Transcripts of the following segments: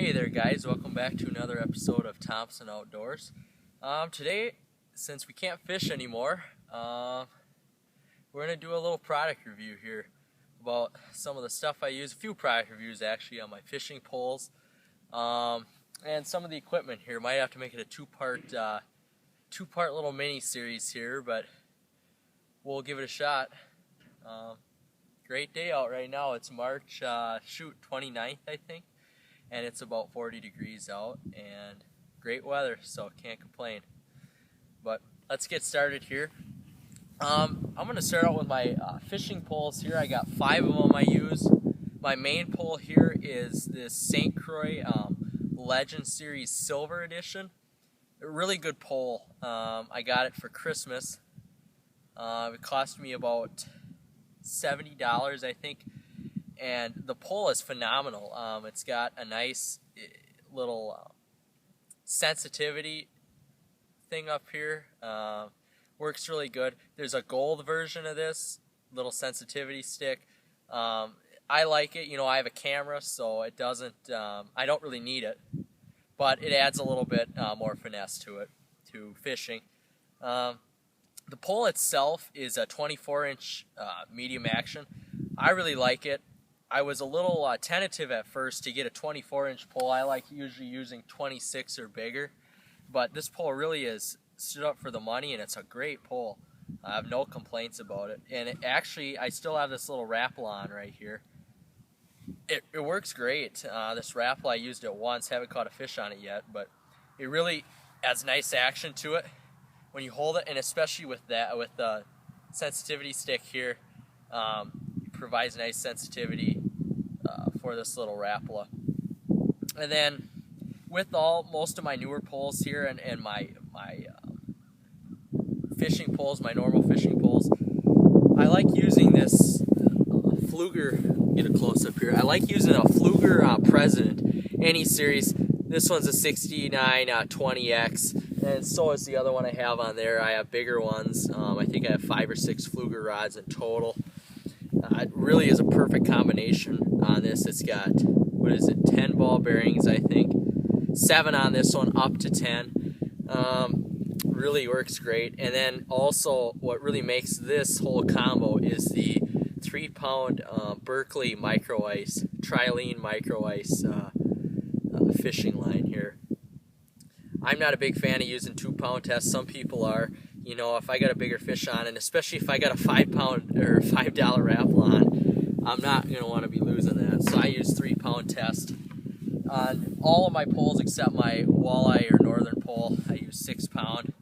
Hey there guys, welcome back to another episode of Thompson Outdoors. Today, since we can't fish anymore, we're going to do a little product review here about some of the stuff I use, a few product reviews actually on my fishing poles, and some of the equipment here. Might have to make it a two-part little mini series here, but we'll give it a shot. Great day out right now. It's March 29th, I think. And it's about 40 degrees out and great weather, so can't complain. But let's get started here. I'm going to start out with my fishing poles here. I got 5 of them I use. My main pole here is this St. Croix Legend Series Silver Edition. A really good pole. I got it for Christmas. It cost me about $70, I think. And the pole is phenomenal. It's got a nice little sensitivity thing up here. Works really good. There's a gold version of this little sensitivity stick. I like it. You know, I have a camera, so it doesn't. I don't really need it, but it adds a little bit more finesse to it, to fishing. The pole itself is a 24-inch medium action. I really like it. I was a little tentative at first to get a 24-inch pole. I like usually using 26 or bigger, but this pole really is stood up for the money, and it's a great pole. I have no complaints about it. And it actually, I still have this little rapple on right here. It works great. This rapple, I used it once, haven't caught a fish on it yet, but it really adds nice action to it when you hold it, and especially with the sensitivity stick here. Provides nice sensitivity for this little rapala. And then with most of my newer poles here and my fishing poles, my normal fishing poles, I like using this Pflueger, get a close up here, I like using a Pflueger President, any series. This one's a 69 20X, and so is the other one I have on there. I have bigger ones. I think I have 5 or 6 Pflueger rods in total. It really is a perfect combination on this. It's got, 10 ball bearings, I think. 7 on this one, up to 10. Really works great. And then also what really makes this whole combo is the 3-pound Berkley micro ice, trilene micro ice fishing line here. I'm not a big fan of using 2-pound tests. Some people are. You know, if I got a bigger fish on, and especially if I got a $5 or $5 rapple on, I'm not going to want to be losing that. So I use 3-pound test on all of my poles except my walleye or northern pole. I use 6-pound.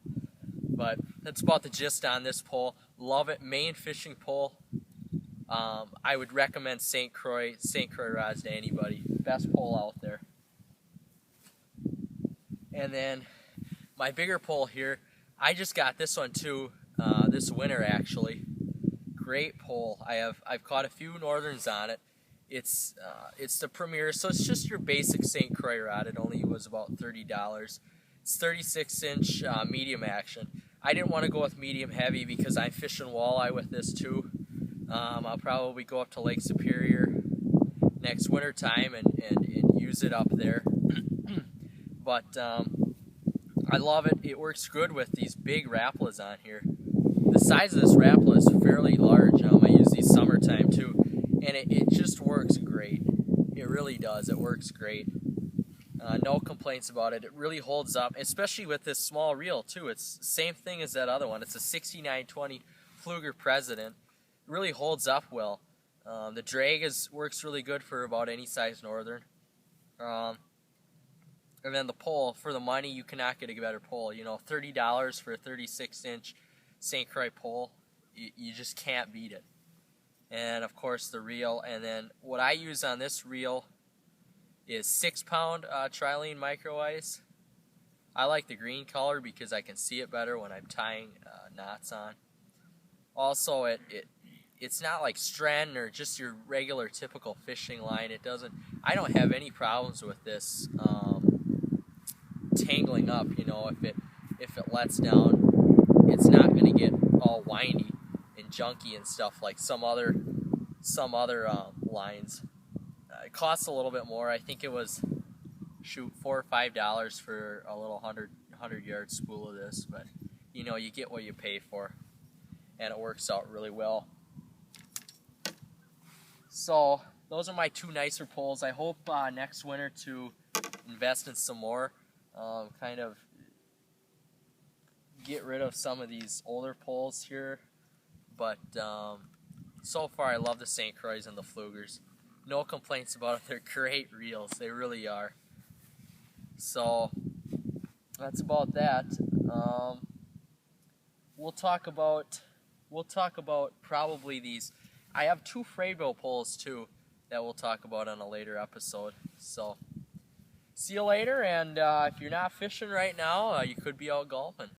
But that's about the gist on this pole. Love it. Main fishing pole. I would recommend St. Croix rods to anybody. Best pole out there. And then my bigger pole here, I just got this one too, this winter actually. Great pole. I've caught a few northerns on it. It's the Premier, so it's just your basic St. Croix rod. It only was about $30. It's 36-inch medium action. I didn't want to go with medium heavy because I'm fishing walleye with this too. I'll probably go up to Lake Superior next winter time and use it up there. But I love it. It works good with these big rapalas on here. The size of this rapala is fairly large. I use these summertime too, and it just works great. It really does. It works great. No complaints about it. It really holds up, especially with this small reel too. It's the same thing as that other one. It's a 69-20 Pflueger President. It really holds up well. The drag works really good for about any size northern. And then the pole, for the money, you cannot get a better pole. You know, $30 for a 36-inch St. Croix pole, you just can't beat it. And, of course, the reel. And then what I use on this reel is 6-pound trilene micro ice. I like the green color because I can see it better when I'm tying knots on. Also, it's not like Stren or just your regular typical fishing line. I don't have any problems with this tangling up. You know, if it lets down, it's not going to get all windy and junky and stuff like some other lines. It costs a little bit more. I think it was shoot $4 or $5 for a little 100-yard spool of this, but you know, you get what you pay for, and it works out really well. So those are my 2 nicer poles. I hope next winter to invest in some more, kind of get rid of some of these older poles here, but so far I love the St. Croix and the Pfluegers. No complaints about it. They're great reels. They really are. So that's about that. We'll talk about probably these. I have 2 Frayville poles too that we'll talk about on a later episode. So see you later, and if you're not fishing right now, you could be out golfing.